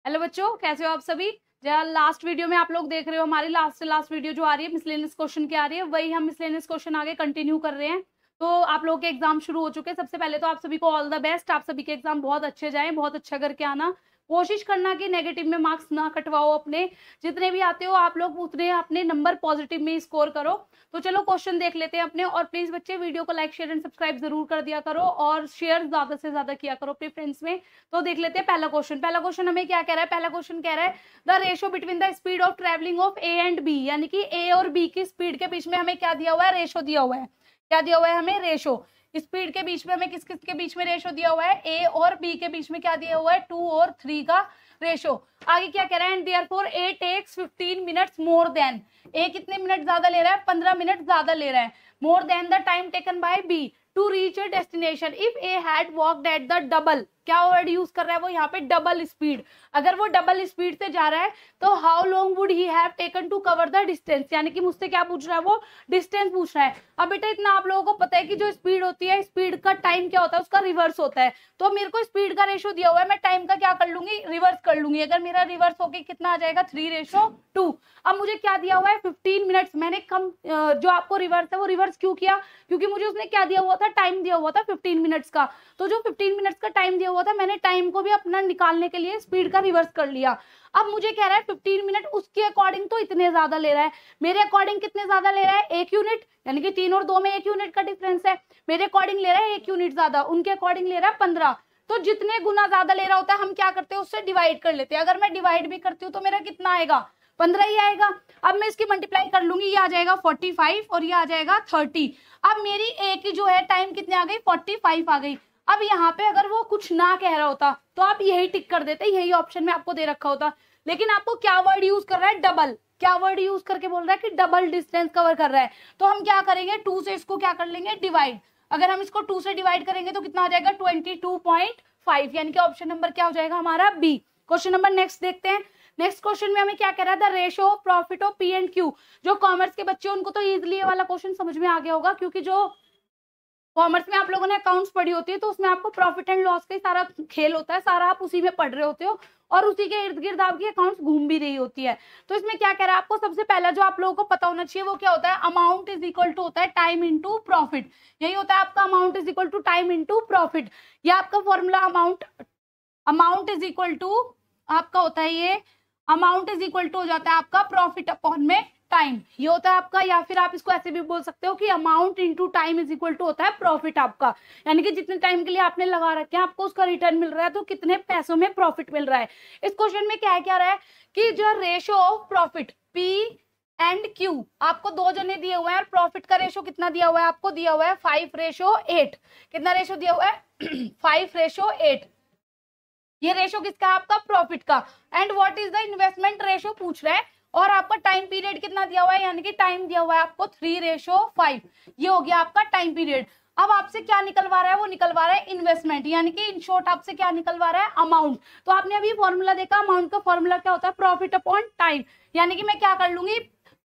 Hello बच्चों, कैसे हो आप सभी। लास्ट वीडियो में आप लोग देख रहे हो, हमारी लास्ट वीडियो जो आ रही है मिसलेनियस क्वेश्चन की आ रही है, वही हम मिसलेनियस क्वेश्चन आगे कंटिन्यू कर रहे हैं। तो आप लोगों के एग्जाम शुरू हो चुके हैं। सबसे पहले तो आप सभी को ऑल द बेस्ट, आप सभी के एग्जाम बहुत अच्छे जाएं, बहुत अच्छा करके आना। कोशिश करना कि नेगेटिव में मार्क्स ना कटवाओ अपने, जितने भी आते हो आप लोग उतने अपने नंबर पॉजिटिव में स्कोर करो। तो चलो क्वेश्चन देख लेते हैं अपने। और प्लीज बच्चे वीडियो को लाइक शेयर एंड सब्सक्राइब जरूर कर दिया करो और शेयर ज्यादा से ज्यादा किया करो अपने फ्रेंड्स में। तो देख लेते हैं पहला क्वेश्चन। पहला क्वेश्चन हमें क्या कह रहा है, पहला क्वेश्चन कह रहा है the ratio between the speed of travelling of A and B, यानी कि ए और बी की स्पीड के बीच में हमें क्या दिया हुआ है, रेशो दिया हुआ है। क्या दिया हुआ है हमें, रेशो। स्पीड के बीच में हमें किस किस के बीच में रेशो दिया हुआ है, ए और बी के बीच में क्या दिया हुआ है, 2 और 3 का रेशो। आगे क्या कह रहा है, and therefore a takes 15 minutes more then, ए कितने मिनट ज्यादा ले रहा है, 15 मिनट ज्यादा ले रहा है, more than the time taken by B to reach a destination if A had walked at the double. क्या वर्ड यूज कर रहा है वो यहाँ पे, डबल स्पीड। अगर वो डबल स्पीड से जा रहा है तो how long would he have taken to cover the distance, यानी कि मुझसे क्या पूछ रहा है वो, डिस्टेंस पूछ रहा है। अब बेटा इतना आप लोगों को पता है कि जो स्पीड होती है, स्पीड का टाइम क्या होता है, उसका रिवर्स होता है। तो मेरे को स्पीड का रेशो दिया हुआ है, मैं टाइम का क्या कर लूंगी, रिवर्स कर लूंगी। अगर मेरा रिवर्स होके कितना आ जाएगा, 3:2। अब मुझे क्या दिया हुआ है, 15 मिनट्स। मैंने कम जो आपको रिवर्स है वो रिवर्स क्यों किया, क्योंकि मुझे उसने क्या दिया हुआ था, टाइम दिया हुआ था 15 मिनट्स का। तो जो 15 मिनट्स का टाइम दिया हुआ था, मैंने टाइम को भी अपना निकालने के लिए स्पीड का रिवर्स कर लिया। अब मुझे कह रहा है 15 मिनट, उसके अकॉर्डिंग तो इतने ज्यादा ले रहा है, मेरे अकॉर्डिंग कितने ज्यादा ले रहा है, 1 यूनिट, यानी कि 3 और 2 में 1 यूनिट का डिफरेंस है। मेरे अकॉर्डिंग ले रहा है 1 यूनिट ज्यादा, उनके अकॉर्डिंग ले रहा है 15। तो जितने गुना ज्यादा ले रहा होता है हम क्या करते हैं, उससे डिवाइड कर लेते हैं। अगर मैं डिवाइड भी करती हूँ तो मेरा कितना आएगा, 15 ही आएगा। अब मैं इसकी मल्टीप्लाई कर लूंगी, ये आ जाएगा 45 और ये आ जाएगा 30। अब मेरी ए की जो है टाइम कितनी आ गई, 45 आ गई। अब यहाँ पे अगर वो कुछ ना कह रहा होता तो आप यही टिक कर देते, यही ऑप्शन में आपको दे रखा होता। लेकिन आपको क्या वर्ड यूज कर रहा है, डबल। क्या वर्ड यूज करके बोल रहा है कि डबल डिस्टेंस कवर कर रहा है। तो हम क्या करेंगे, 2 से इसको क्या कर लेंगे, डिवाइड। अगर हम इसको 2 से डिवाइड करेंगे तो कितना आ जाएगा, 22.5, यानी कि ऑप्शन नंबर क्या हो जाएगा हमारा, बी। क्वेश्चन नंबर नेक्स्ट देखते हैं। नेक्स्ट क्वेश्चन में हमें क्या कह रहा है, the ratio of profit of P and Q. जो कॉमर्स के बच्चे उनको तो इजीली ये वाला क्वेश्चन समझ में आ गया होगा, क्योंकि जो कॉमर्स में आप लोगों ने अकाउंट्स पढ़ी होती है तो उसमें आपको प्रॉफिट एंड लॉस का ही सारा खेल होता है, सारा आप उसी में पढ़ रहे होते हो और उसी के इर्द गिर्द आपकी अकाउंट्स घूम भी रही होती है। तो इसमें क्या कह रहा है, आपको सबसे पहला जो आप लोगों को पता होना चाहिए वो क्या होता है, अमाउंट इज इक्वल टू होता है टाइम इनटू प्रॉफिट। यही होता है आपका amount is equal to time into profit. ये आपका formula amount is equal to आपका होता है, ये अमाउंट इज इक्वल टू हो जाता है आपका प्रॉफिट अपॉन में टाइम, ये होता है आपका। या फिर आप इसको ऐसे भी बोल सकते हो कि amount into time is equal to होता है प्रॉफिट आपका, यानी कि जितने टाइम के लिए आपने लगा रखे हैं आपको उसका रिटर्न मिल रहा है, तो कितने पैसों में प्रॉफिट मिल रहा है। इस क्वेश्चन में क्या रहा है कि जो ratio of profit P and Q, आपको 2 जने दिए हुए हैं और प्रॉफिट का रेशो कितना दिया हुआ है, आपको दिया हुआ है 5:8। कितना रेशो दिया हुआ है 5:8। ये रेशो किसका है, आपका प्रॉफिट का। And what is the investment ratio पूछ रहा है, और आपका टाइम पीरियड कितना दिया हुआ है, यानी कि टाइम दिया हुआ है आपको 3:5। ये हो गया आपका टाइम पीरियड। अब आपसे क्या निकलवा रहा है, वो निकलवा रहा है इन्वेस्टमेंट, यानी कि इन शॉर्ट आपसे क्या निकलवा रहा है, अमाउंट। तो आपने अभी फॉर्मूला देखा, अमाउंट का फॉर्मूला क्या होता है, प्रॉफिट अपॉन टाइम। यानी कि मैं क्या कर लूंगी,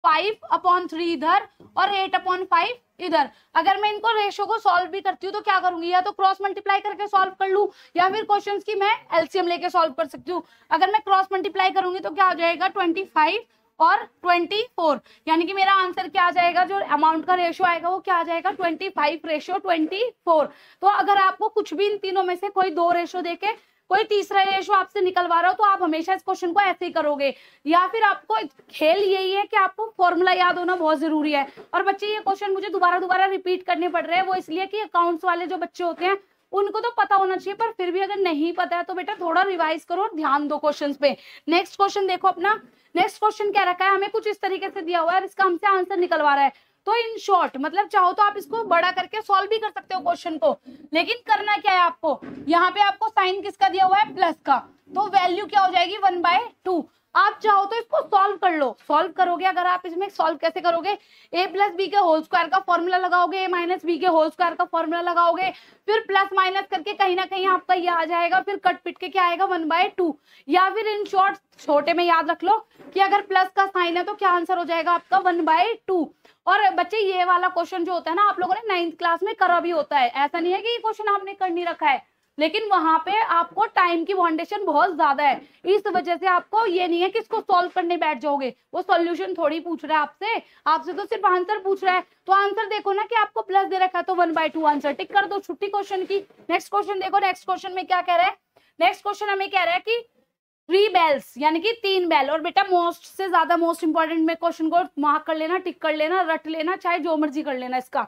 5/3 इधर और 8/5 इधर। अगर मैं इनको रेशो को सॉल्व भी करती हूँ तो क्या करूंगी, या तो क्रॉस मल्टीप्लाई करके सॉल्व कर लूं, या फिर क्वेश्चंस की मैं एलसीएम लेके सॉल्व कर सकती हूँ। अगर मैं क्रॉस मल्टीप्लाई करूंगी तो क्या हो जाएगा, 25 और 24, यानी कि मेरा आंसर क्या आ जाएगा, जो अमाउंट का रेशो आएगा वो क्या आ जाएगा, 25:24। तो अगर आपको कुछ भी इन तीनों में से कोई 2 रेशो देके कोई तीसरा रेशो आपसे निकलवा रहा हो तो आप हमेशा इस क्वेश्चन को ऐसे ही करोगे। या फिर आपको खेल यही है कि आपको फॉर्मूला याद होना बहुत जरूरी है। और बच्चे ये क्वेश्चन मुझे दोबारा रिपीट करने पड़ रहे हैं, वो इसलिए कि अकाउंट्स वाले जो बच्चे होते हैं उनको तो पता होना चाहिए, पर फिर भी अगर नहीं पता है तो बेटा थोड़ा रिवाइज करो और ध्यान दो क्वेश्चन पे। नेक्स्ट क्वेश्चन देखो अपना। नेक्स्ट क्वेश्चन क्या रखा है, हमें कुछ इस तरीके से दिया हुआ है, इसका हमसे आंसर निकलवा रहा है। तो इन शॉर्ट मतलब चाहो तो आप इसको बड़ा करके सॉल्व भी कर सकते हो क्वेश्चन को, लेकिन करना क्या है आपको, यहाँ पे आपको साइन किसका दिया हुआ है, प्लस का, तो वैल्यू क्या हो जाएगी 1/2। आप चाहो तो इसको सॉल्व कर लो, सॉल्व करोगे अगर आप इसमें सॉल्व कैसे करोगे, a + b के होल स्क्वायर का फॉर्मूला लगाओगे, a - b के होल स्क्वायर का फॉर्मूला लगाओगे, फिर प्लस माइनस करके कहीं ना कहीं आपका ये आ जाएगा, फिर कट पिट के क्या आएगा 1/2। या फिर इन शॉर्ट छोटे में याद रख लो कि अगर प्लस का साइन है तो क्या आंसर हो जाएगा आपका 1/2। और बच्चे ये वाला क्वेश्चन जो होता है ना, आप लोगों ने 9th क्लास में करा भी होता है, ऐसा नहीं है कि ये क्वेश्चन आपने कर नहीं रखा है। लेकिन वहां पे आपको टाइम की बाउंडेशन बहुत ज्यादा है, इस वजह से आपको ये नहीं है कि इसको सॉल्व करने बैठ जाओगे, वो सॉल्यूशन थोड़ी पूछ रहा है आपसे, आपसे तो सिर्फ आंसर पूछ रहा है। तो आंसर देखो ना कि आपको प्लस दे रखा है, तो 1/2 आंसर टिक कर दो, छुट्टी क्वेश्चन की। नेक्स्ट क्वेश्चन देखो, नेक्स्ट क्वेश्चन में क्या कह रहा है, नेक्स्ट क्वेश्चन हमें कह रहा है कि 3 बेल्स यानी कि 3 बेल। और बेटा मोस्ट से ज्यादा मोस्ट इंपॉर्टेंट में क्वेश्चन को मार्क कर लेना, टिक कर लेना, रट लेना, चाहे जो मर्जी कर लेना इसका।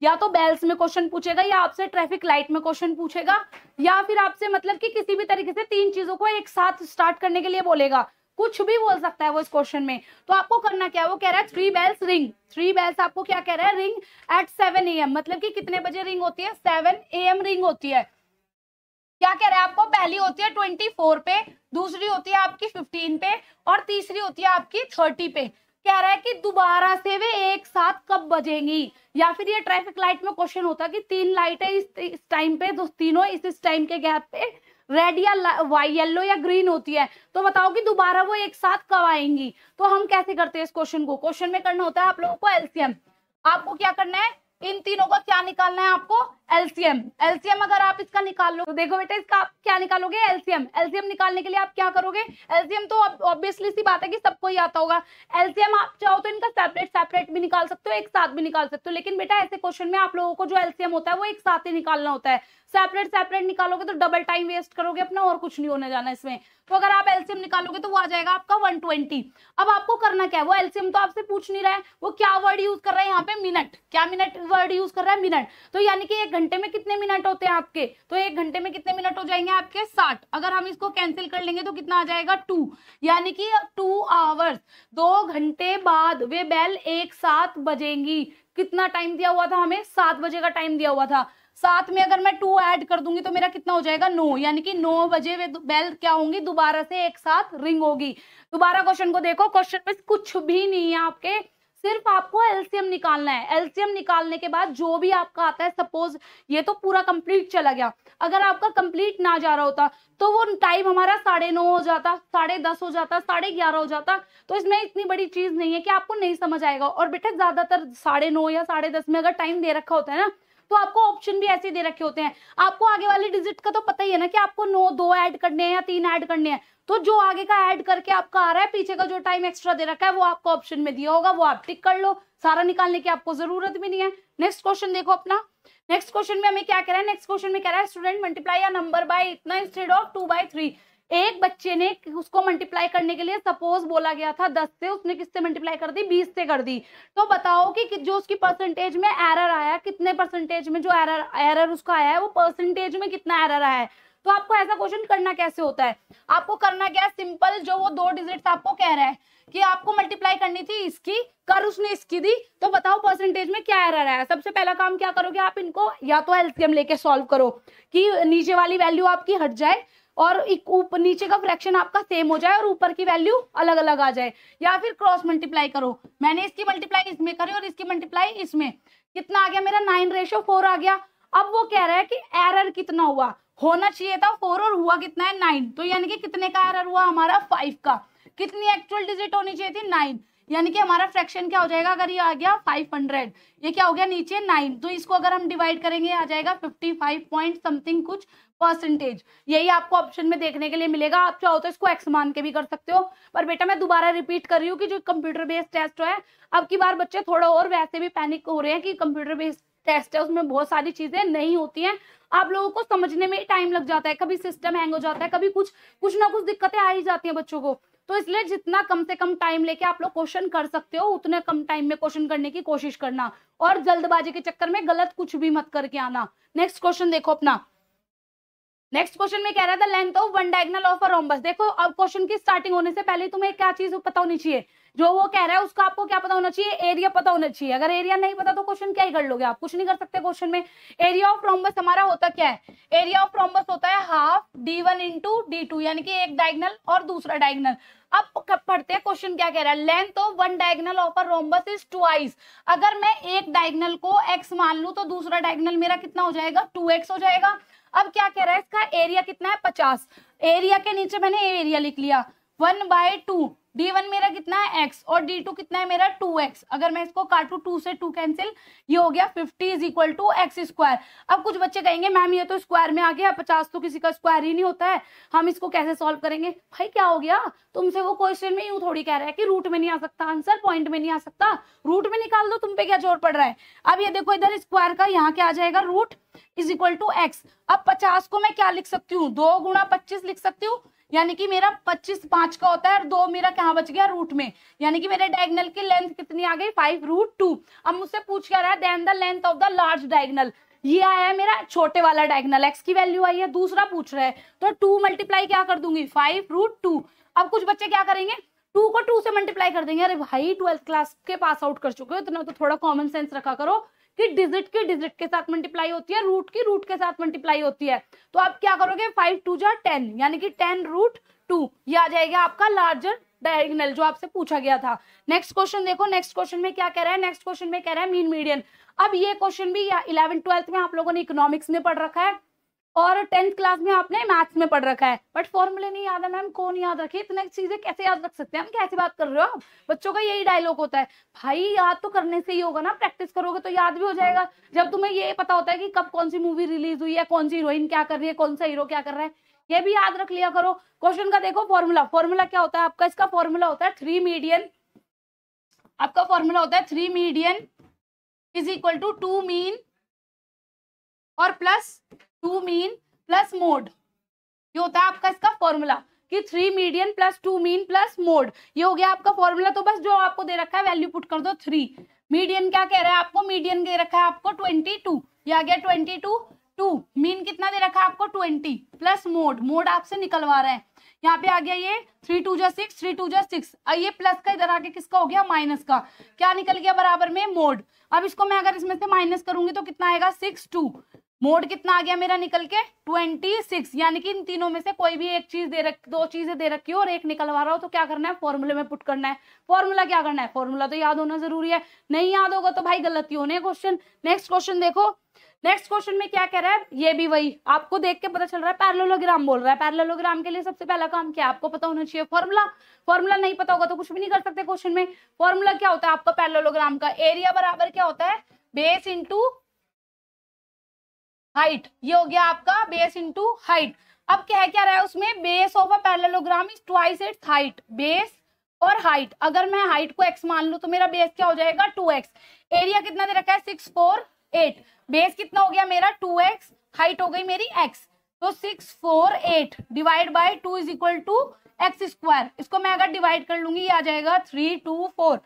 या तो बेल्स में क्वेश्चन पूछेगा, या आपसे ट्रैफिक लाइट में क्वेश्चन पूछेगा, या फिर आपसे मतलब कि किसी भी तरीके से 3 चीजों को एक साथ स्टार्ट करने के लिए बोलेगा, कुछ भी बोल सकता है वो इस क्वेश्चन में। तो आपको करना क्या है, वो कह रहा है 3 बेल्स रिंग। 3 बेल्स आपको क्या कह रहा है, रिंग एट 7 AM, मतलब कि कितने बजे रिंग होती है, 7 AM रिंग होती है। क्या कह रहा है आपको, पहली होती है 24 पे, दूसरी होती है आपकी 15 पे, और तीसरी होती है आपकी 30 पे। कह रहा है कि दोबारा से वे एक साथ कब बजेंगी, या फिर ये ट्रैफिक लाइट में क्वेश्चन होता है कि 3 लाइट है इस टाइम पे, तो तीनों इस टाइम के गैप पे रेड या येलो या ग्रीन होती है, तो बताओ कि दोबारा वो एक साथ कब आएंगी। तो हम कैसे करते हैं इस क्वेश्चन को, क्वेश्चन में करना होता है आप लोगों को एलसीएम। आपको क्या करना है, इन तीनों का क्या निकालना है आपको, एलसीएम। एलसीएम अगर आप इसका निकाल लो तो देखो बेटा, इसका आप क्या निकालोगे, एलसीएम। एलसीएम निकालने के लिए आप क्या करोगे, एलसीएम तो ऑब्वियसली सी बात है कि सबको ही आता होगा। एलसीएम आप चाहो तो इनका सेपरेट सेपरेट भी निकाल सकते हो, एक साथ भी निकाल सकते हो, लेकिन बेटा ऐसे क्वेश्चन में आप लोगों को जो एलसीएम होता है वो एक साथ ही निकालना होता है। सेपरेट सेपरेट निकालोगे तो डबल टाइम वेस्ट करोगे अपना, और कुछ नहीं होने जाना इसमें। तो अगर आप एलसीएम निकालोगे तो वो आ जाएगा आपका 120। अब आपको करना क्या है, वो एलसीएम तो आपसे पूछ नहीं रहा है, वो क्या वर्ड यूज कर रहा है यहाँ पे, मिनट। क्या मिनट वर्ड यूज कर रहा है, मिनट। तो यानी कि 1 घंटे में कितने मिनट होते हैं आपके, तो 1 घंटे में कितने मिनट हो जाएंगे आपके, 60। अगर हम इसको कैंसिल कर लेंगे तो कितना आ जाएगा, 2, यानी कि 2 आवर्स, 2 घंटे बाद वे बेल एक साथ बजेंगी। कितना टाइम दिया हुआ था हमें, 7 बजे का टाइम दिया हुआ था। 7 में अगर मैं 2 ऐड कर दूंगी तो मेरा कितना हो जाएगा, 9, यानी कि 9 बजे वे बेल क्या होंगी, दोबारा से एक साथ रिंग होगी। दोबारा क्वेश्चन को देखो, क्वेश्चन में कुछ भी नहीं है आपके, सिर्फ आपको एलसीएम निकालना है। एलसीएम निकालने के बाद जो भी आपका आता है, सपोज ये तो पूरा कंप्लीट चला गया, अगर आपका कंप्लीट ना जा रहा होता तो वो टाइम हमारा 9:30 हो जाता, 10:30 हो जाता, 11:30 हो जाता। तो इसमें इतनी बड़ी चीज नहीं है कि आपको नहीं समझ आएगा। और बेटा ज्यादातर 9:30 या 10:30 में अगर टाइम दे रखा होता है ना, तो आपको ऑप्शन भी ऐसे दे रखे होते हैं। आपको आगे वाली डिजिट का तो पता ही है ना कि आपको 9 2 ऐड करने हैं या 3 ऐड करने हैं, तो जो आगे का ऐड करके आपका आ रहा है, पीछे का जो टाइम एक्स्ट्रा दे रखा है वो आपको ऑप्शन में दिया होगा, वो आप टिक कर लो, सारा निकालने की आपको जरूरत भी नहीं है। नेक्स्ट क्वेश्चन देखो अपना, नेक्स्ट क्वेश्चन में हमें क्या कह रहा है, नेक्स्ट क्वेश्चन में कह रहा है student multiply a number by इतना इंस्टेड ऑफ 2/3। एक बच्चे ने उसको मल्टीप्लाई करने के लिए सपोज बोला गया था 10 से, उसने किससे मल्टीप्लाई कर दी, 20 से कर दी। तो बताओ कि जो उसकी परसेंटेज में एरर आया, कितने परसेंटेज में जो एरर उसका आया है, वो परसेंटेज में कितना एरर आया है। तो आपको ऐसा क्वेश्चन करना कैसे होता है, आपको करना क्या है, सिंपल जो वो 2 डिजिट्स आपको कह रहा है कि आपको मल्टीप्लाई करनी थी इसकी, कर उसने इसकी दी, तो बताओ परसेंटेज में क्या एरर आया। सबसे पहला काम क्या करोगे आप, इनको या तो एलसीएम लेके सॉल्व करो कि नीचे वाली वैल्यू आपकी हट जाए और ऊपर नीचे का फ्रैक्शन आपका सेम हो जाए और ऊपर की वैल्यू अलग अलग आ जाए, या फिर क्रॉस मल्टीप्लाई करो। मैंने इसकी मल्टीप्लाई इसमें करी और इसकी मल्टीप्लाई इसमें, कितना आ गया मेरा, 9:4 आ गया। अब वो कह रहा है कि एरर कितना हुआ, होना चाहिए था 4 और हुआ कितना है, 9। तो यानी कि कितने का एरर हुआ हमारा, 5 का। कितनी एक्चुअल डिजिट होनी चाहिए थी, 9, यानी कि हमारा फ्रैक्शन क्या हो जाएगा, अगर ये आ गया 500, ये क्या हो गया नीचे 9, तो इसको अगर हम डिवाइड करेंगे आ जाएगा 55 पॉइंट समथिंग कुछ परसेंटेज। यही आपको ऑप्शन में देखने के लिए मिलेगा। आप चाहो तो इसको एक्स मान के भी कर सकते हो, पर बेटा मैं दोबारा रिपीट कर रही हूँ कि जो कंप्यूटर बेस्ड टेस्ट है, अब की बार बच्चे थोड़ा और वैसे भी पैनिक हो रहे हैं कि कंप्यूटर बेस्ड टेस्ट है, उसमें बहुत सारी चीजें नहीं होती हैं, आप लोगों को समझने में टाइम लग जाता है, कभी सिस्टम हैंग हो जाता है, कभी कुछ ना कुछ दिक्कतें आ ही जाती हैं बच्चों को। तो इसलिए जितना कम से कम टाइम लेके आप लोग क्वेश्चन कर सकते हो, उतने कम टाइम में क्वेश्चन करने की कोशिश करना, और जल्दबाजी के चक्कर में गलत कुछ भी मत करके आना। नेक्स्ट क्वेश्चन देखो अपना, नेक्स्ट क्वेश्चन में कह रहा था length of one diagonal of a rhombus. देखो अब क्वेश्चन की स्टार्टिंग होने से पहले तुम्हें क्या चीज पता होनी चाहिए, जो वो कह रहा है उसका आपको क्या पता होना चाहिए, एरिया पता होना चाहिए। अगर एरिया नहीं पता तो क्वेश्चन क्या ही कर लोगे आप, कुछ नहीं कर सकते क्वेश्चन में। एरिया ऑफ रोम्बस हमारा होता क्या है, एरिया ऑफ रोम्बस होता है हाफ d1 इंटू d2, यानी कि एक डायगोनल और दूसरा डायगोनल। अब पढ़ते हैं क्वेश्चन क्या कह रहा है, length of one diagonal of a rhombus is twice. अगर मैं एक डायगोनल को x मान लूं तो दूसरा डायगोनल मेरा कितना हो जाएगा, 2x हो जाएगा। अब क्या कह रहा है, इसका एरिया कितना है, 50। एरिया के नीचे मैंने एरिया लिख लिया, 1/2 D1 मेरा कितना है x और D2 कितना है मेरा 2x। अगर मैं इसको काटू 2 से 2 कैंसिल, ये हो गया 50 is equal to x square. अब कुछ बच्चे कहेंगे मैम ये तो स्क्वायर में आ गया, 50 तो किसी का स्क्वायर ही नहीं होता है, हम इसको कैसे सॉल्व करेंगे? भाई क्या हो गया, तुमसे वो क्वेश्चन में यूं थोड़ी कह रहा है कि रूट में नहीं आ सकता आंसर, पॉइंट में नहीं आ सकता, रूट में निकाल दो, तुम पे क्या जोर पड़ रहा है। अब ये देखो इधर स्क्वायर का यहाँ क्या आ जाएगा, root is equal to x. अब 50 को मैं क्या लिख सकती हूँ, 2 गुणा 25 लिख सकती हूँ, यानी कि मेरा 25 5 का होता है और 2 मेरा कहाँ बच गया, रूट में, यानी कि मेरे डायगोनल की लेंथ कितनी आ गई, 5√2। अब मुझसे पूछ क्या रहा है, then the length of the large diagonal, ये आया है मेरा छोटे वाला डायगोनल, एक्स की वैल्यू आई है, दूसरा पूछ रहा है तो 2 मल्टीप्लाई क्या कर दूंगी, 5√2। अब कुछ बच्चे क्या करेंगे, 2 को 2 से मल्टीप्लाई कर देंगे। अरे भाई 12th क्लास के पास आउट कर चुके हो, इतना तो थोड़ा कॉमन सेंस रखा करो कि डिजिट की डिजिट के साथ मल्टीप्लाई होती है, रूट की रूट के साथ मल्टीप्लाई होती है। तो आप क्या करोगे, 5 2 जा 10, यानी कि 10√2, ये आ जाएगा आपका लार्जर डायगोनल जो आपसे पूछा गया था। नेक्स्ट क्वेश्चन देखो, नेक्स्ट क्वेश्चन में क्या कह रहा है, नेक्स्ट क्वेश्चन में कह रहा है मीन मीडियन। अब ये क्वेश्चन भी 11th 12th में आप लोगों ने इकोनॉमिक्स में पढ़ रखा है और 10th क्लास में आपने मैथ्स में पढ़ रखा है, बट फॉर्मूले नहीं याद है। मैम कौन याद रखे, इतने चीजें कैसे याद रख सकते हैं हम, कैसी बात कर रहे हो आप, बच्चों का यही डायलॉग होता है। भाई याद तो करने से ही होगा ना, प्रैक्टिस करोगे तो याद भी हो जाएगा। जब तुम्हें ये पता होता है कि कब कौन सी मूवी रिलीज हुई है, कौन सी हीरोइन क्या कर रही है, कौन सा हीरो क्या कर रहा है, ये भी याद रख लिया करो। क्वेश्चन का देखो फॉर्मूला, फॉर्मूला क्या होता है आपका, इसका फॉर्मूला होता है 3 मीडियन, आपका फॉर्मूला होता है 3 median is equal to 2 mean और प्लस 2 मीन प्लस मोड। ये होता है आपका इसका फॉर्मूला कि 3 median plus 2 mean plus mode, ये हो गया आपका फॉर्मूला। तो बस जो आपको दे रखा है वैल्यू पुट कर दो 3। मीडियन क्या कह रहा है आपको, मीडियन दे रखा है आपको 22, ये आ गया 22 2। मीन कितना दे रखा है आपको 20 प्लस मोड, मोड आपसे निकलवा रहे हैं, यहाँ पे आ गया ये 3 2 जा 6, 3 2 जा 6। ये प्लस का इधर आके किसका हो गया, माइनस का, क्या निकल गया बराबर में मोड। अब इसको मैं अगर इसमें से माइनस करूंगी तो कितना आएगा 6 2, मोड कितना आ गया मेरा निकल के 26, यानी कि इन तीनों में से कोई भी एक चीज दे रखी, 2 चीजें दे रखी हो और एक निकलवा रहा हो तो क्या करना है, फॉर्मूले में पुट करना है। फॉर्मूला क्या करना है, फॉर्मूला तो याद होना जरूरी है, नहीं याद होगा तो भाई गलती होने क्वेश्चन। नेक्स्ट क्वेश्चन देखो, नेक्स्ट क्वेश्चन में क्या कह रहा है, ये भी वही आपको देख के पता चल रहा है, पैरेललोग्राम बोल रहा है। पैरेललोग्राम के लिए सबसे पहला काम क्या आपको पता होना चाहिए, फॉर्मूला। फॉर्मूला नहीं पता होगा तो कुछ भी नहीं कर सकते क्वेश्चन में। फॉर्मूला क्या होता है आपका पैरेललोग्राम का, एरिया बराबर क्या होता है, बेस इंटू हाइट, ये हो गया आपका बेस इंटू हाइट। अब कह क्या रहा है उसमें, base of a parallelogram is twice its height, base और हाइट, अगर मैं हाइट को x मान लूं तो मेरा बेस क्या हो जाएगा 2x। एरिया कितना दे रखा है 6 4 8, बेस कितना हो गया मेरा 2x, हाइट हो गई मेरी x, तो 6 4 8 divide by 2 is equal to x square. इसको मैं अगर डिवाइड कर लूंगी ये आ जाएगा 3 2 4।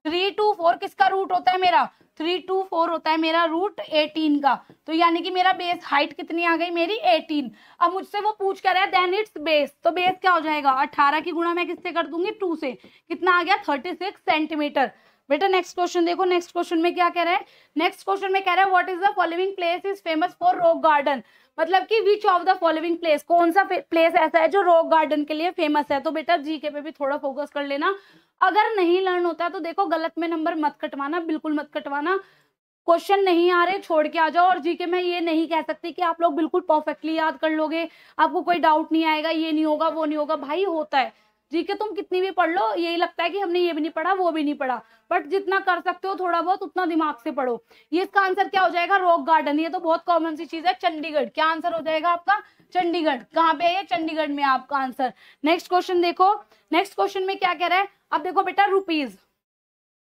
3 2 4 किसका रूट होता है मेरा, 3 2 4 होता है मेरा रूट 18 का, तो यानी कि मेरा बेस हाइट कितनी आ गई मेरी 18। अब मुझसे वो पूछ कर रहा है देन इट्स बेस, तो बेस क्या हो जाएगा 18 की गुणा मैं किससे कर दूंगी 2 से, कितना आ गया 36 सेंटीमीटर। बेटा नेक्स्ट क्वेश्चन देखो, नेक्स्ट क्वेश्चन में क्या कह रहा है, नेक्स्ट क्वेश्चन में कह रहा है what is the following place is famous for rock garden, मतलब कि which of the following place, कौन सा प्लेस ऐसा है जो रॉक गार्डन के लिए फेमस है। तो बेटा जीके पे भी थोड़ा फोकस कर लेना, अगर नहीं लर्न होता तो देखो गलत में नंबर मत कटवाना, बिल्कुल मत कटवाना। क्वेश्चन नहीं आ रहे छोड़ के आ जाओ, और जीके में ये नहीं कह सकती कि आप लोग बिल्कुल परफेक्टली याद कर लोगे, आपको कोई डाउट नहीं आएगा, ये नहीं होगा वो नहीं होगा, भाई होता है। जीके तुम कितनी भी पढ़ लो यही लगता है कि हमने ये भी नहीं पढ़ा वो भी नहीं पढ़ा, बट जितना कर सकते हो थोड़ा बहुत उतना दिमाग से पढ़ो। ये इसका आंसर क्या हो जाएगा, रॉक गार्डन, ये तो बहुत कॉमन सी चीज है, चंडीगढ़। क्या आंसर हो जाएगा आपका, चंडीगढ़। कहाँ पे है ये, चंडीगढ़ में आपका आंसर। नेक्स्ट क्वेश्चन देखो, नेक्स्ट क्वेश्चन में क्या कह रहा है, अब देखो बेटा रुपीज,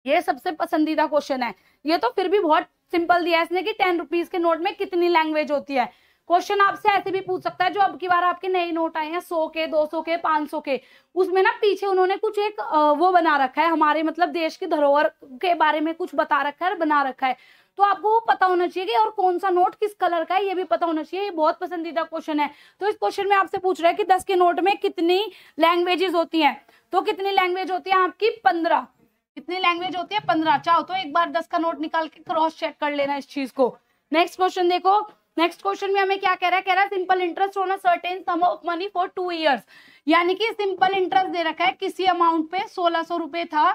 ये सबसे पसंदीदा क्वेश्चन है, ये तो फिर भी बहुत सिंपल दिया है इसने कि 10 रुपीज के नोट में कितनी लैंग्वेज होती है। क्वेश्चन आपसे ऐसे भी पूछ सकता है, जो अब की बार आपके नए नोट आए हैं 100 के 200 के 500 के, उसमें ना पीछे उन्होंने कुछ एक वो बना रखा है, हमारे मतलब देश की धरोहर के बारे में कुछ बता रखा है, बना रखा है, तो आपको वो पता होना चाहिए कि और कौन सा नोट किस कलर का है ये भी पता होना चाहिए। ये बहुत पसंदीदा क्वेश्चन है। तो इस क्वेश्चन में आपसे पूछ रहा है कि 10 के नोट में कितनी लैंग्वेजेस होती हैं, तो कितनी लैंग्वेज होती है आपकी 15। कितनी लैंग्वेज होती है 15। चाहो तो एक बार 10 का नोट निकाल के क्रॉस चेक कर लेना इस चीज को। नेक्स्ट क्वेश्चन देखो, नेक्स्ट क्वेश्चन में हमें क्या कह रहा है, कह रहा है simple interest on a certain some of money for 2 years, यानी कि सिंपल इंटरेस्ट दे रखा है किसी अमाउंट पे 1600 रुपए था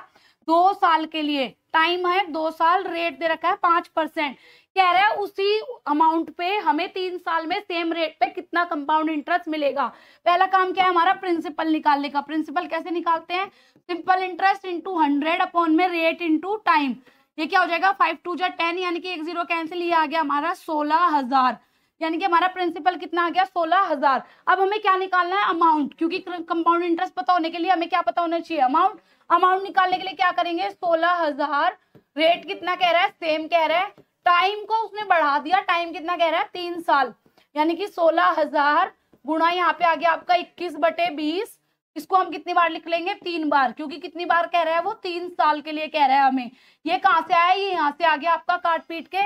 2 साल के लिए, टाइम है 2 साल, रेट दे रखा है 5%। कह रहा है उसी अमाउंट पे हमें 3 साल में सेम रेट पे कितना कंपाउंड इंटरेस्ट मिलेगा। पहला काम क्या है हमारा, प्रिंसिपल निकालने का। प्रिंसिपल कैसे निकालते हैं, सिंपल इंटरेस्ट इंटू 100 अपॉन में रेट इंटू टाइम। ये क्या हो जाएगा, 5 2 जा 10, यानी कि 1 0 कैंसिल, ये आ गया हमारा 16,000, यानी कि हमारा प्रिंसिपल कितना आ गया 16,000। अब हमें क्या निकालना है, अमाउंट, क्योंकि कंपाउंड इंटरेस्ट पता होने के लिए हमें क्या पता होना चाहिए, अमाउंट। अमाउंट निकालने के लिए क्या करेंगे, 16,000, रेट कितना कह रहा है, सेम कह रहा है, टाइम को उसने बढ़ा दिया, टाइम कितना कह रहा है 3 साल, यानी कि 16,000 गुणा यहाँ पे आ गया आपका 21/20। इसको हम कितनी बार लिख लेंगे, 3 बार, क्योंकि कितनी बार कह रहा है वो 3 साल के लिए कह रहा है हमें। ये कहाँ से आया, ये यहाँ से आ गया आपका काट पीट के।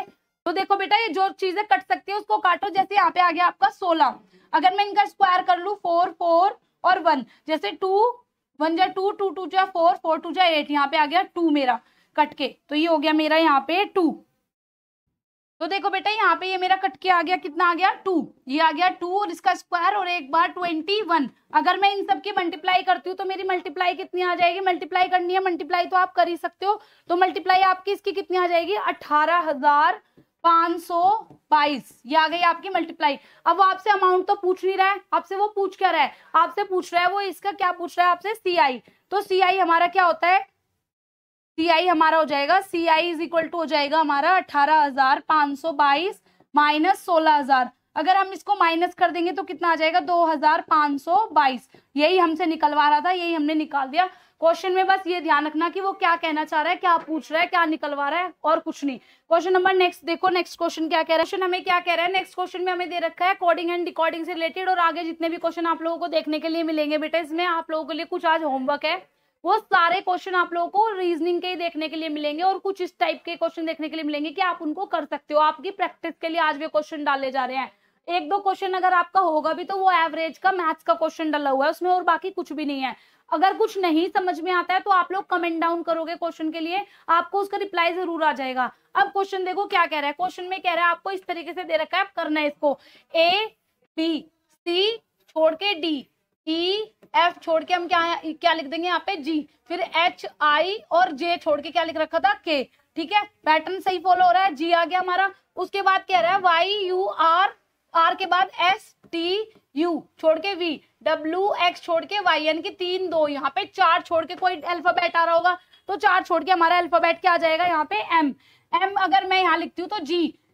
तो देखो बेटा ये जो चीजें कट सकती है उसको काटो। जैसे यहाँ पे आ गया आपका 16, अगर मैं इनका स्क्वायर कर लू 4 4 और 1, जैसे 2 1 जा 2 2 2 जा 4 4 2 जा 8, यहाँ पे आ गया 2 मेरा कट के, तो ये हो गया मेरा यहाँ पे 2। तो देखो बेटा यहाँ पे ये मेरा कट के आ गया, कितना आ गया 2, ये आ गया 2 और इसका स्क्वायर और एक बार 21। अगर मैं इन सब की मल्टीप्लाई करती हूँ तो मेरी मल्टीप्लाई कितनी आ जाएगी, मल्टीप्लाई करनी है, मल्टीप्लाई तो आप कर ही सकते हो, तो मल्टीप्लाई आपकी इसकी कितनी आ जाएगी 18,522, ये आ गई आपकी मल्टीप्लाई। अब वो आपसे अमाउंट तो पूछ नहीं रहा है, आपसे वो पूछ क्या रहा है, आपसे पूछ रहा है वो इसका क्या पूछ रहा है आपसे, CI। तो CI हमारा क्या होता है, CI हमारा हो जाएगा, CI इज इक्वल टू हो जाएगा हमारा 18,522 माइनस 16,000। अगर हम इसको माइनस कर देंगे तो कितना आ जाएगा 2,522। यही हमसे निकलवा रहा था, यही हमने निकाल दिया। क्वेश्चन में बस ये ध्यान रखना कि वो क्या कहना चाह रहा है, क्या पूछ रहा है, क्या निकलवा रहा है, और कुछ नहीं। क्वेश्चन नंबर नेक्स्ट देखो, नेक्स्ट क्वेश्चन क्या कह रहा है, क्वेश्चन हमें क्या कह रहा है, नेक्स्ट क्वेश्चन में हमें दे रखा है कोडिंग एंड डिकोडिंग से रिलेटेड। और आगे जितने भी क्वेश्चन आप लोगों को देखने के लिए मिलेंगे बेटा, इसमें आप लोगों के लिए कुछ आज होमवर्क है, वो सारे क्वेश्चन आप लोगों को रीजनिंग के ही देखने के लिए मिलेंगे, और कुछ इस टाइप के क्वेश्चन देखने के लिए मिलेंगे कि आप उनको कर सकते हो। आपकी प्रैक्टिस के लिए आज वे क्वेश्चन डाले जा रहे हैं। 1-2 क्वेश्चन अगर आपका होगा भी तो वो एवरेज का मैथ्स का क्वेश्चन डाला हुआ है उसमें, और बाकी कुछ भी नहीं है। अगर कुछ नहीं समझ में आता है तो आप लोग कमेंट डाउन करोगे क्वेश्चन के लिए, आपको उसका रिप्लाई जरूर आ जाएगा। अब क्वेश्चन देखो क्या कह रहा है, क्वेश्चन में कह रहा है आपको इस तरीके से दे रखा है, करना है इसको ABC छोड़ के D, EF छोड़ के हम क्या लिख देंगे यहाँ पे G, फिर HI और J छोड़ के क्या लिख रखा था K। ठीक है, पैटर्न सही फॉलो हो रहा है, G आ गया हमारा। उसके बाद कह रहा है YUR, R के बाद STU छोड़ के V, WX छोड़ के Y, यानी कि 3 2, यहाँ पे 4 छोड़ के कोई अल्फाबेट आ रहा होगा, तो 4 छोड़ के हमारा अल्फाबेट क्या आ जाएगा यहाँ पे M। अगर मैं यहाँ लिखती हूँ तो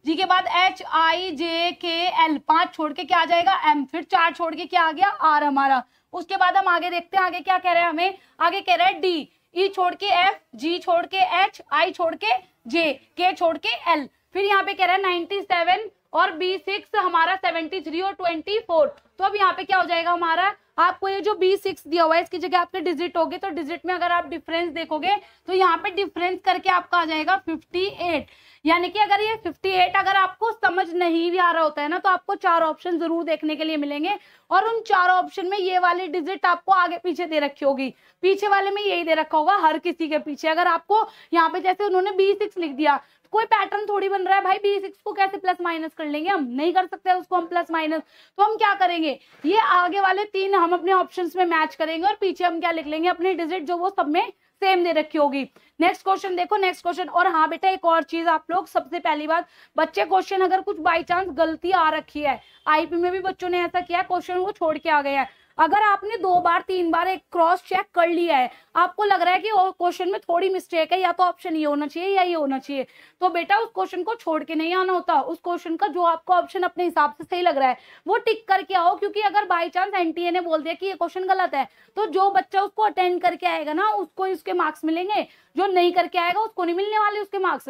G के बाद HIJKL, 5 छोड़ के क्या आ जाएगा M, फिर 4 छोड़ के क्या आ गया R हमारा। उसके बाद हम आगे देखते हैं, आगे क्या कह रहा है हमें, आगे कह रहा है D, E छोड़ के F, G छोड़ के H, I छोड़ के J, K छोड़ के L, फिर यहाँ पे कह रहा है 97 और B6 हमारा 73 और 24। तो अब यहाँ पे क्या हो जाएगा हमारा, आपको ये जो B6 दिया हुआ है इसकी जगह आपके डिजिट होगे, तो डिजिट में अगर आप डिफरेंस देखोगे तो यहाँ पे डिफरेंस करके आपका आ जाएगा 58। यानी कि अगर ये 58 अगर आपको समझ नहीं भी आ रहा होता है ना, तो आपको 4 ऑप्शन जरूर देखने के लिए मिलेंगे, और उन 4 ऑप्शन में ये वाली डिजिट आपको आगे पीछे दे रखी होगी, पीछे वाले में यही दे रखा होगा हर किसी के पीछे। अगर आपको यहाँ पे जैसे उन्होंने B6 लिख दिया, कोई पैटर्न थोड़ी बन रहा है भाई, B6 को कैसे प्लस माइनस कर लेंगे, हम नहीं कर सकते उसको हम प्लस माइनस। तो हम क्या करेंगे, ये आगे वाले 3 हम अपने ऑप्शंस में मैच करेंगे, और पीछे हम क्या लिख लेंगे अपनी डिजिट जो वो सब में सेम दे रखी होगी। नेक्स्ट क्वेश्चन देखो, नेक्स्ट क्वेश्चन। और हाँ बेटा एक और चीज आप लोग, सबसे पहली बात, बच्चे क्वेश्चन अगर कुछ बाई चांस गलती आ रखी है, आईपी में भी बच्चों ने ऐसा किया, क्वेश्चन वो छोड़ के आ गया है, अगर आपने 2 बार 3 बार एक क्रॉस चेक कर लिया है, आपको लग रहा है कि क्वेश्चन में थोड़ी मिस्टेक है, या तो ऑप्शन ये होना चाहिए या ये होना चाहिए, तो बेटा उस क्वेश्चन को छोड़ के नहीं आना होता। उस क्वेश्चन का जो आपको ऑप्शन अपने हिसाब से सही लग रहा है वो टिक करके आओ, क्योंकि अगर बाई चांस एनटीए ने बोल दिया कि ये क्वेश्चन गलत है, तो जो बच्चा उसको अटेंड करके आएगा ना उसको उसके मार्क्स मिलेंगे, जो नहीं करके आएगा उसको नहीं मिलने वाले उसके मार्क्स।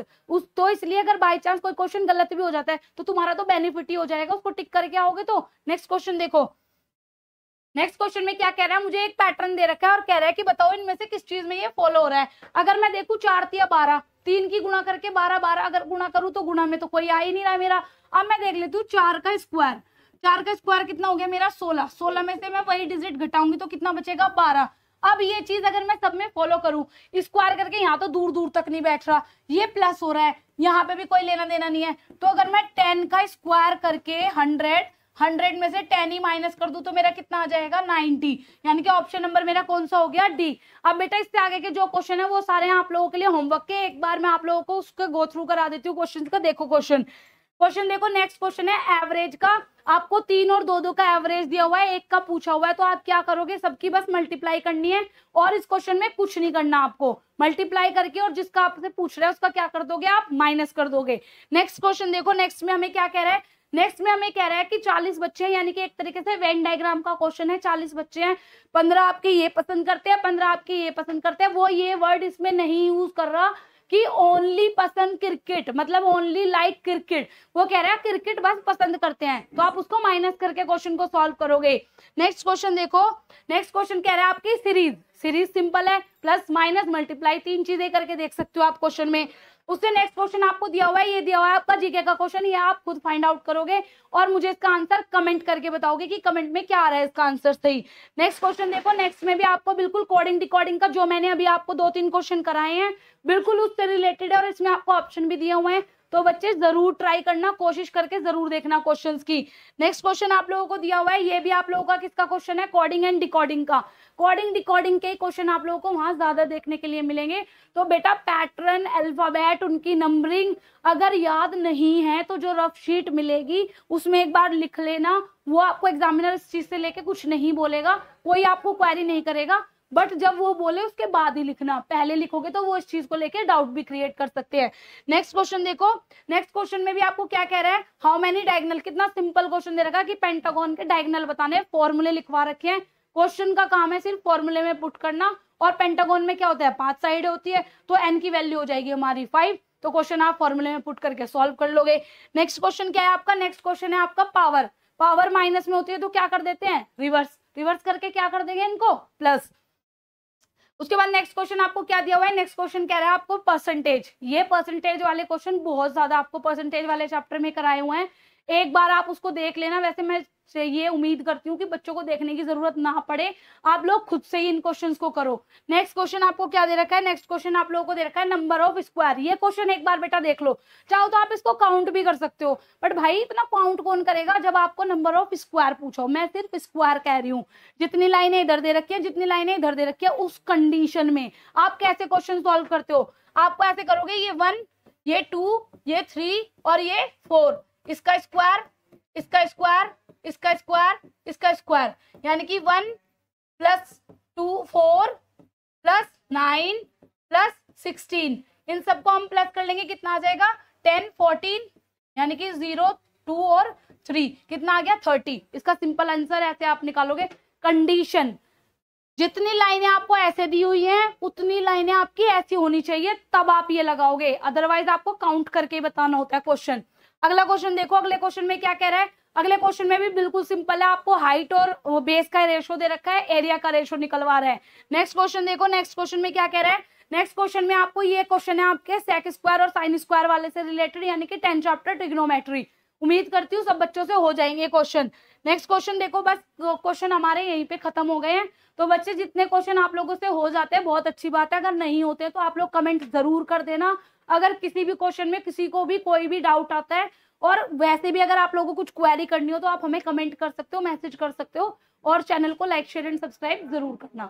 तो इसलिए अगर बाई चांस कोई क्वेश्चन गलत भी हो जाता है तो तुम्हारा तो बेनिफिट ही हो जाएगा, उसको टिक करके आओगे तो। नेक्स्ट क्वेश्चन देखो, नेक्स्ट क्वेश्चन में क्या कह रहा है, मुझे एक पैटर्न दे रखा है और कह रहा है कि बताओ इनमें से किस चीज में ये फॉलो हो रहा है। अगर मैं देखूं 4 या 12, 3 की गुणा करके 12 12 अगर गुणा करूं तो गुणा में तो कोई आ ही नहीं रहा है मेरा। अब मैं देख लेती हूँ 4 का स्क्वायर, 4 का स्क्वायर कितना हो गया मेरा 16, 16 में से मैं वही डिजिट घटाऊंगी तो कितना बचेगा 12। अब ये चीज अगर मैं सब में फॉलो करूं, स्क्वायर करके यहाँ तो दूर दूर तक नहीं बैठ रहा, ये प्लस हो रहा है, यहाँ पे भी कोई लेना देना नहीं है, तो अगर मैं 10 का स्क्वायर करके 100 100 में से 10 ही माइनस कर दूं तो मेरा कितना आ जाएगा 90, यानी कि ऑप्शन नंबर मेरा कौन सा हो गया डी। अब बेटा इससे आगे के जो क्वेश्चन है वो सारे हैं आप लोगों के लिए होमवर्क के, एक बार मैं आप लोगों को उसका गो थ्रू करा देती हूँ क्वेश्चन का। देखो क्वेश्चन देखो, नेक्स्ट क्वेश्चन है एवरेज का। आपको 3 और 2 का एवरेज दिया हुआ है, 1 का पूछा हुआ है, तो आप क्या करोगे, सबकी बस मल्टीप्लाई करनी है और इस क्वेश्चन में कुछ नहीं करना आपको, मल्टीप्लाई करके और जिसका आपसे पूछ रहा है उसका क्या कर दोगे आप, माइनस कर दोगे। नेक्स्ट क्वेश्चन देखो, नेक्स्ट में हमें क्या कह रहा है, नेक्स्ट में हमें कह रहा है कि 40 बच्चे हैं, यानी कि एक तरीके से वेन डायग्राम का क्वेश्चन है। 40 बच्चे हैं, 15 आपके ये पसंद करते हैं, 15 आपके ये पसंद करते हैं। वो ये वर्ड इसमें नहीं यूज कर रहा कि ओनली पसंद क्रिकेट, मतलब ओनली लाइक क्रिकेट, वो कह रहा है क्रिकेट बस पसंद करते हैं, तो आप उसको माइनस करके क्वेश्चन को सॉल्व करोगे। नेक्स्ट क्वेश्चन देखो, नेक्स्ट क्वेश्चन कह रहा है आपकी सीरीज सिंपल है, प्लस माइनस मल्टीप्लाई 3 चीजें करके देख सकते हो आप क्वेश्चन में। उससे नेक्स्ट क्वेश्चन आपको दिया हुआ है, ये दिया हुआ है आपका जीके का क्वेश्चन, ये आप खुद फाइंड आउट करोगे और मुझे इसका आंसर कमेंट करके बताओगे कि कमेंट में क्या आ रहा है इसका आंसर सही। नेक्स्ट क्वेश्चन देखो, नेक्स्ट में भी आपको बिल्कुल कोडिंग डिकोडिंग का जो मैंने अभी आपको 2-3 क्वेश्चन कराए हैं बिल्कुल उससे रिलेटेड है और इसमें आपको ऑप्शन भी दिए हुए हैं, तो बच्चे जरूर ट्राई करना, कोशिश करके जरूर देखना क्वेश्चंस की। नेक्स्ट क्वेश्चन आप लोगों को दिया हुआ है, ये भी आप लोगों का किसका क्वेश्चन है, कोडिंग एंड डिकोडिंग का। कोडिंग डिकोडिंग के क्वेश्चन आप लोगों को वहां ज्यादा देखने के लिए मिलेंगे। तो बेटा पैटर्न, अल्फाबेट, उनकी नंबरिंग अगर याद नहीं है तो जो रफ शीट मिलेगी उसमें एक बार लिख लेना, वो आपको एग्जामिनर इस चीज से लेके कुछ नहीं बोलेगा, कोई आपको क्वेरी नहीं करेगा, बट जब वो बोले उसके बाद ही लिखना, पहले लिखोगे तो वो इस चीज को लेके डाउट भी क्रिएट कर सकते हैं। नेक्स्ट क्वेश्चन देखो, नेक्स्ट क्वेश्चन में भी आपको क्या कह रहा है, हाउ मेनी डायगोनल, कितना सिंपल क्वेश्चन दे रखा है कि पेंटागन के डायगोनल बताने, फॉर्मूले लिखवा रखे हैं। क्वेश्चन का काम है सिर्फ फॉर्मूले में पुट करना, और पेंटागन में क्या होता है 5 साइड होती है, तो एन की वैल्यू हो जाएगी हमारी 5, तो क्वेश्चन आप फॉर्मूले में पुट करके सॉल्व कर लोगे। नेक्स्ट क्वेश्चन क्या है आपका, नेक्स्ट क्वेश्चन है आपका पावर माइनस में होती है तो क्या कर देते हैं, रिवर्स करके क्या कर देंगे इनको, प्लस। उसके बाद नेक्स्ट क्वेश्चन आपको क्या दिया हुआ है, नेक्स्ट क्वेश्चन कह रहा है आपको परसेंटेज। ये परसेंटेज वाले क्वेश्चन बहुत ज्यादा आपको परसेंटेज वाले चैप्टर में कराए हुए हैं, एक बार आप उसको देख लेना। वैसे मैं ये उम्मीद करती हूँ कि बच्चों को देखने की जरूरत ना पड़े, आप लोग खुद से ही इन क्वेश्चंस को करो। नेक्स्ट क्वेश्चन आपको क्या दे रखा है, नेक्स्ट क्वेश्चन आप लोगों को दे रखा है नंबर ऑफ स्क्वायर। ये क्वेश्चन एक बार बेटा देख लो, चाहो तो आप इसको काउंट भी कर सकते हो, बट भाई इतना काउंट कौन करेगा जब आपको नंबर ऑफ स्क्वायर पूछो। मैं सिर्फ स्क्वायर कह रही हूँ, जितनी लाइनें इधर दे रखी है, जितनी लाइनें इधर दे रखी है, उस कंडीशन में आप कैसे क्वेश्चन सॉल्व करते हो। आपको ऐसे करोगे, ये 1, ये 2, ये 3 और ये 4, इसका स्क्वायर, इसका स्क्वायर, इसका स्क्वायर, इसका स्क्वायर, यानी कि 1 + 2 4 + 9 + 16, इन सबको हम प्लस कर लेंगे, कितना आ जाएगा 10 14, यानी कि 0 2 और 3, कितना आ गया 30। इसका सिंपल आंसर ऐसे आप निकालोगे। कंडीशन, जितनी लाइनें आपको ऐसे दी हुई हैं उतनी लाइनें आपकी ऐसी होनी चाहिए, तब आप ये लगाओगे, अदरवाइज आपको काउंट करके बताना होता है क्वेश्चन। अगला क्वेश्चन देखो, अगले क्वेश्चन में क्या कह रहा है, अगले क्वेश्चन में भी बिल्कुल सिंपल है, आपको हाइट और बेस का रेशो दे रखा है, एरिया का रेशो निकलवा रहा है। नेक्स्ट क्वेश्चन देखो, नेक्स्ट क्वेश्चन में क्या कह रहा है, नेक्स्ट क्वेश्चन में आपको ये क्वेश्चन है आपके सेक स्क्वायर और साइन स्क्वायर वाले से रिलेटेड, यानी कि 10 चैप्टर ट्रिग्नोमेट्री। उम्मीद करती हूँ सब बच्चों से हो जाएंगे क्वेश्चन। नेक्स्ट क्वेश्चन देखो, बस क्वेश्चन हमारे यहीं पे खत्म हो गए हैं। तो बच्चे जितने क्वेश्चन आप लोगों से हो जाते हैं बहुत अच्छी बात है, अगर नहीं होते तो आप लोग कमेंट जरूर कर देना। अगर किसी भी क्वेश्चन में किसी को भी कोई भी डाउट आता है, और वैसे भी अगर आप लोगों को कुछ क्वेरी करनी हो तो आप हमें कमेंट कर सकते हो, मैसेज कर सकते हो, और चैनल को लाइक शेयर एंड सब्सक्राइब जरूर करना।